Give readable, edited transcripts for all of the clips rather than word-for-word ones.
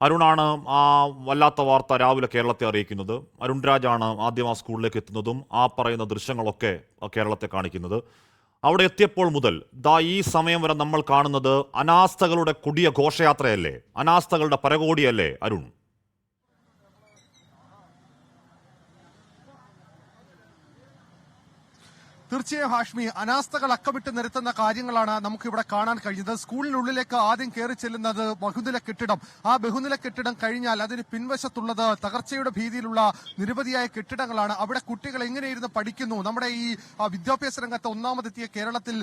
അരുണാണ് ആ വല്ലാത്ത വാർത്ത രാവിലെ കേരളത്തെ അറിയിക്കുന്നത്. അരുൺ രാജാണ് ആദ്യം ആ സ്കൂളിലേക്ക് എത്തുന്നതും ആ പറയുന്ന ദൃശ്യങ്ങളൊക്കെ കേരളത്തെ കാണിക്കുന്നത്. അവിടെ എത്തിയപ്പോൾ മുതൽ ഈ സമയം വരെ നമ്മൾ കാണുന്നത് അനാസ്ഥകളുടെ കൊടിയ ഘോഷയാത്രയല്ലേ, അനാസ്ഥകളുടെ പരകോടിയല്ലേ അരുൺ? തീർച്ചയായും ഹാഷ്മി, അനാസ്ഥകൾ അക്കമിട്ട് നിരത്തുന്ന കാര്യങ്ങളാണ് നമുക്ക് ഇവിടെ കാണാൻ കഴിഞ്ഞത്. സ്കൂളിനുള്ളിലേക്ക് ആദ്യം കയറി ചെല്ലുന്നത് ബഹുനില കെട്ടിടം. ആ ബഹുനില കെട്ടിടം കഴിഞ്ഞാൽ അതിന് പിൻവശത്തുള്ളത് തകർച്ചയുടെ ഭീതിയിലുള്ള നിരവധിയായ കെട്ടിടങ്ങളാണ്. അവിടെ കുട്ടികൾ എങ്ങനെയിരുന്ന് പഠിക്കുന്നു? നമ്മുടെ ഈ വിദ്യാഭ്യാസ രംഗത്ത് ഒന്നാമതെത്തിയ കേരളത്തിൽ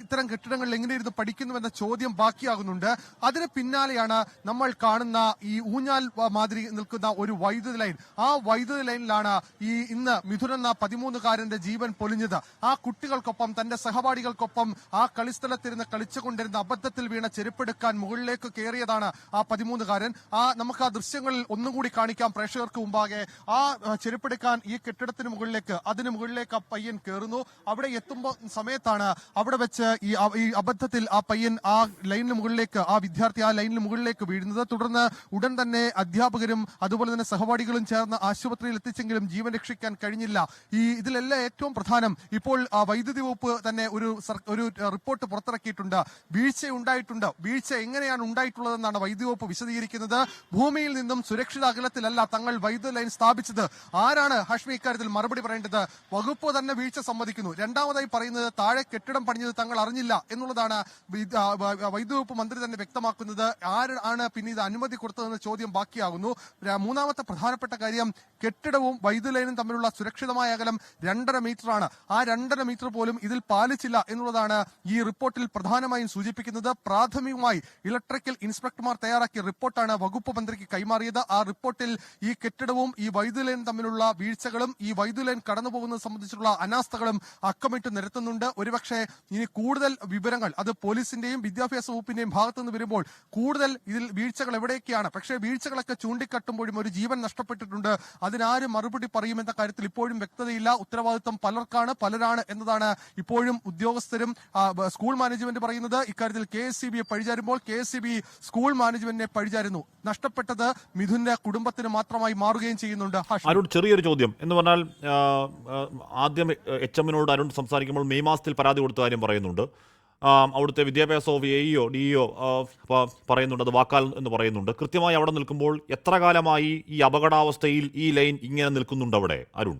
ഇത്തരം കെട്ടിടങ്ങളിൽ എങ്ങനെയിരുന്ന് പഠിക്കുന്നുവെന്ന ചോദ്യം ബാക്കിയാകുന്നുണ്ട്. അതിന് പിന്നാലെയാണ് നമ്മൾ കാണുന്ന ഈ ഊഞ്ഞാൽ മാതിരി നിൽക്കുന്ന ഒരു വൈദ്യുതി ലൈൻ. ആ വൈദ്യുതി ലൈനിലാണ് ഇന്ന് മിഥുൻ എന്ന 13-കാരന്റെ ജീവൻ പൊലിഞ്ഞത്. ആ കുട്ടികൾക്കൊപ്പം, തന്റെ സഹപാഠികൾക്കൊപ്പം ആ കളിസ്ഥലത്തിരുന്ന് കളിച്ചുകൊണ്ടിരുന്ന അബദ്ധത്തിൽ വീണ ചെരുപ്പെടുക്കാൻ മുകളിലേക്ക് കയറിയതാണ് ആ 13-കാരൻ. നമുക്ക് ആ ദൃശ്യങ്ങളിൽ ഒന്നുകൂടി കാണിക്കാം പ്രേക്ഷകർക്ക് മുമ്പാകെ. ആ ചെരുപ്പെടുക്കാൻ ഈ കെട്ടിടത്തിന് മുകളിലേക്ക്, അതിന് മുകളിലേക്ക് ആ പയ്യൻ കയറുന്നു. അവിടെ എത്തുമ്പോൾ സമയത്താണ് അവിടെ വെച്ച് ഈ അബദ്ധത്തിൽ ആ പയ്യൻ ആ ലൈനിന് മുകളിലേക്ക്, ആ വിദ്യാർത്ഥി ആ ലൈനിന് മുകളിലേക്ക് വീഴുന്നത്. തുടർന്ന് ഉടൻ തന്നെ അധ്യാപകരും അതുപോലെ തന്നെ സഹപാഠികളും ചേർന്ന് ആശുപത്രിയിൽ എത്തിച്ചെങ്കിലും ജീവൻ രക്ഷിക്കാൻ കഴിഞ്ഞില്ല. ഇതിലെല്ലാം ഏറ്റവും പ്രധാനം, ഇപ്പോൾ വൈദ്യുതി വകുപ്പ് തന്നെ ഒരു റിപ്പോർട്ട് പുറത്തിറക്കിയിട്ടുണ്ട്. വീഴ്ച ഉണ്ടായിട്ടുണ്ട്. വീഴ്ച എങ്ങനെയാണ് ഉണ്ടായിട്ടുള്ളതെന്നാണ് വൈദ്യുതി വകുപ്പ് വിശദീകരിക്കുന്നത്. ഭൂമിയിൽ നിന്നും സുരക്ഷിത അകലത്തിലല്ല തങ്ങൾ വൈദ്യുതി ലൈൻ സ്ഥാപിച്ചത്. ആരാണ് ഹാഷ്മി ഇക്കാര്യത്തിൽ മറുപടി പറയേണ്ടത്? വകുപ്പ് തന്നെ വീഴ്ച സമ്മതിക്കുന്നു. രണ്ടാമതായി പറയുന്നത് താഴെ കെട്ടിടം പണിഞ്ഞത് തങ്ങൾ അറിഞ്ഞില്ല എന്നുള്ളതാണ് വൈദ്യുതി വകുപ്പ് മന്ത്രി തന്നെ വ്യക്തമാക്കുന്നത്. ആരാണ് പിന്നെ ഇത് അനുമതി കൊടുത്തതെന്ന ചോദ്യം ബാക്കിയാകുന്നു. മൂന്നാമത്തെ പ്രധാനപ്പെട്ട കാര്യം, കെട്ടിടവും വൈദ്യുതി ലൈനും തമ്മിലുള്ള സുരക്ഷിതമായ അകലം 2.5 മീറ്ററാണ്. ആ 2.5 മീറ്റർ പോലും ഇതിൽ പാലിച്ചില്ല എന്നുള്ളതാണ് ഈ റിപ്പോർട്ടിൽ പ്രധാനമായും സൂചിപ്പിക്കുന്നത്. പ്രാഥമികമായി ഇലക്ട്രിക്കൽ ഇൻസ്പെക്ടർമാർ തയ്യാറാക്കിയ റിപ്പോർട്ടാണ് വകുപ്പ് മന്ത്രിക്ക് കൈമാറിയത്. ആ റിപ്പോർട്ടിൽ ഈ കെട്ടിടവും ഈ വൈദ്യുതി ലൈനും തമ്മിലുള്ള വീഴ്ചകളും ഈ വൈദ്യുതി ലൈൻ കടന്നുപോകുന്നത് സംബന്ധിച്ചുള്ള അനാസ്ഥകളും അക്കമിട്ട് നിരത്തുന്നുണ്ട്. ഒരുപക്ഷെ ഇനി കൂടുതൽ വിവരങ്ങൾ അത് പോലീസിന്റെയും വിദ്യാഭ്യാസ വകുപ്പിന്റെയും ഭാഗത്തുനിന്ന് വരുമ്പോൾ കൂടുതൽ ഇതിൽ വീഴ്ചകൾ എവിടെയൊക്കെയാണ്, പക്ഷേ വീഴ്ചകളൊക്കെ ചൂണ്ടിക്കാട്ടുമ്പോഴും ഒരു ജീവൻ നഷ്ടപ്പെട്ടിട്ടുണ്ട്. അതിനാര് മറുപടി പറയുമെന്ന കാര്യത്തിൽ ഇപ്പോഴും വ്യക്തതയില്ല. ഉത്തരവാദിത്വം പലരാണ് എന്നതാണ് ഇപ്പോഴും ഉദ്യോഗസ്ഥരും സ്കൂൾ മാനേജ്മെന്റ് പറയുന്നത്. ഇക്കാര്യത്തിൽ KSCB പഴിചാരുമ്പോൾ KSCB സ്കൂൾ മാനേജ്മെന്റിനെ പഴിചാരുന്നു. നഷ്ടപ്പെട്ടത് മിഥുന്റെ കുടുംബത്തിന് മാത്രമായി മാറുകയും ചെയ്യുന്നുണ്ട്. അരുൺ, ചെറിയൊരു ചോദ്യം എന്ന് പറഞ്ഞാൽ, ആദ്യം HM-നോട് അരുൺ സംസാരിക്കുമ്പോൾ മെയ് മാസത്തിൽ പരാതി കൊടുത്ത കാര്യം പറയുന്നുണ്ട്. അവിടുത്തെ വിദ്യാഭ്യാസ AEO DEO പറയുന്നുണ്ട്, അത് വാക്കാൽ എന്ന് പറയുന്നുണ്ട്. കൃത്യമായി അവിടെ നിൽക്കുമ്പോൾ എത്ര കാലമായി ഈ അപകടാവസ്ഥയിൽ ഈ ലൈൻ ഇങ്ങനെ നിൽക്കുന്നുണ്ട് അവിടെ അരുൺ?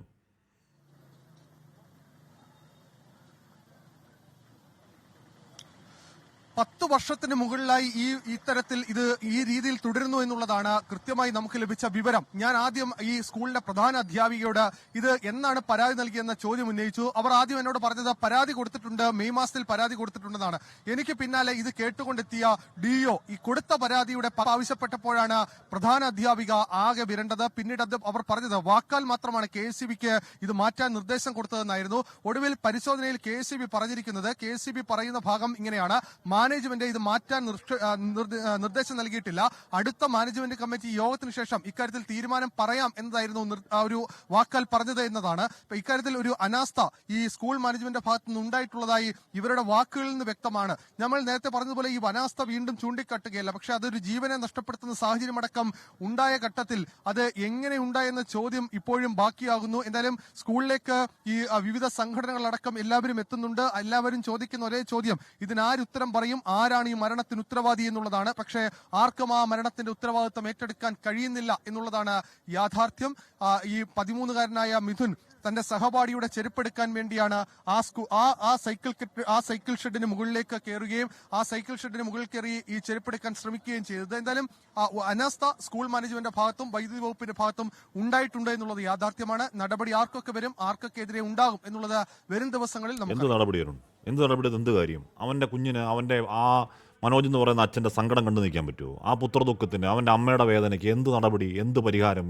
10 വർഷത്തിന് മുകളിലായി ഇത്തരത്തിൽ ഇത് ഈ രീതിയിൽ തുടരുന്നു എന്നുള്ളതാണ് കൃത്യമായി നമുക്ക് ലഭിച്ച വിവരം. ഞാൻ ആദ്യം ഈ സ്കൂളിന്റെ പ്രധാന അധ്യാപികയോട് ഇത് എന്നാണ് പരാതി നൽകിയെന്ന ചോദ്യം ഉന്നയിച്ചു. അവർ ആദ്യം എന്നോട് പറഞ്ഞത് പരാതി കൊടുത്തിട്ടുണ്ട്, മെയ് മാസത്തിൽ പരാതി കൊടുത്തിട്ടുണ്ടെന്നാണ്. എനിക്ക് പിന്നാലെ ഇത് കേട്ടുകൊണ്ടെത്തിയ DEO ഈ കൊടുത്ത പരാതിയുടെ ആവശ്യപ്പെട്ടപ്പോഴാണ് പ്രധാന അധ്യാപിക ആകെ വിരണ്ടത്. പിന്നീട് അവർ പറഞ്ഞത് വാക്കാൽ മാത്രമാണ് KSCBക്ക് ഇത് മാറ്റാൻ നിർദ്ദേശം കൊടുത്തതെന്നായിരുന്നു. ഒടുവിൽ പരിശോധനയിൽ KSCB പറഞ്ഞിരിക്കുന്നത്, KSCB പറയുന്ന ഭാഗം ഇങ്ങനെയാണ്: മാനേജ്മെന്റ് ഇത് മാറ്റാൻ നിർദ്ദേശം നൽകിയിട്ടില്ല. അടുത്ത മാനേജ്മെന്റ് കമ്മിറ്റി യോഗത്തിന് ശേഷം ഇക്കാര്യത്തിൽ തീരുമാനം പറയാം എന്നതായിരുന്നു ഒരു വാക്കാൽ പറഞ്ഞത് എന്നതാണ്. ഇക്കാര്യത്തിൽ ഒരു അനാസ്ഥ ഈ സ്കൂൾ മാനേജ്മെന്റ് ഭാഗത്തു നിന്ന് ഉണ്ടായിട്ടുള്ളതായി ഇവരുടെ വാക്കുകളിൽ നിന്ന് വ്യക്തമാണ്. നമ്മൾ നേരത്തെ പറഞ്ഞതുപോലെ ഈ അനാസ്ഥ വീണ്ടും ചൂണ്ടിക്കാട്ടുകയല്ല, പക്ഷെ അതൊരു ജീവനെ നഷ്ടപ്പെടുത്തുന്ന സാഹചര്യമടക്കം ഉണ്ടായ ഘട്ടത്തിൽ അത് എങ്ങനെ ഉണ്ടായെന്ന ചോദ്യം ഇപ്പോഴും ബാക്കിയാകുന്നു. എന്തായാലും സ്കൂളിലേക്ക് ഈ വിവിധ സംഘടനകളടക്കം എല്ലാവരും എത്തുന്നുണ്ട്. എല്ലാവരും ചോദിക്കുന്ന ഒരേ ചോദ്യം, ഇതിനാരുത്തരം പറയും, ആരാണ് ഈ മരണത്തിന് ഉത്തരവാദി എന്നുള്ളതാണ്. പക്ഷേ ആർക്കും ആ മരണത്തിന്റെ ഉത്തരവാദിത്വം ഏറ്റെടുക്കാൻ കഴിയുന്നില്ല എന്നുള്ളതാണ് യാഥാർത്ഥ്യം. ഈ 13-കാരനായ മിഥുൻ തന്റെ സഹപാഠിയുടെ ചെരുപ്പെടുക്കാൻ വേണ്ടിയാണ് ആ സൈക്കിൾ ഷെഡിന് മുകളിലേക്ക് കയറുകയും ആ സൈക്കിൾ ഷെഡിന് മുകളിൽ കയറി ഈ ചെരുപ്പെടുക്കാൻ ശ്രമിക്കുകയും ചെയ്തത്. എന്തായാലും അനാസ്ഥ സ്കൂൾ മാനേജ്മെന്റിന്റെ ഭാഗത്തും വൈദ്യുതി വകുപ്പിന്റെ ഭാഗത്തും ഉണ്ടായിട്ടുണ്ട് എന്നുള്ളത് യാഥാർത്ഥ്യമാണ്. നടപടി ആർക്കൊക്കെ വരും, ആർക്കൊക്കെ എതിരെ ഉണ്ടാകും എന്നുള്ളത് വരും ദിവസങ്ങളിൽ എന്ത് നടപടി, എന്ത് കാര്യം? അവന്റെ കുഞ്ഞിന്, അവന്റെ ആ മനോജ് എന്ന് പറയുന്ന അച്ഛന്റെ സങ്കടം കണ്ടു നിൽക്കാൻ പറ്റുമോ? ആ പുത്രദുഃഖത്തിന്, അവന്റെ അമ്മയുടെ വേദനയ്ക്ക് എന്ത് നടപടി, എന്ത് പരിഹാരം?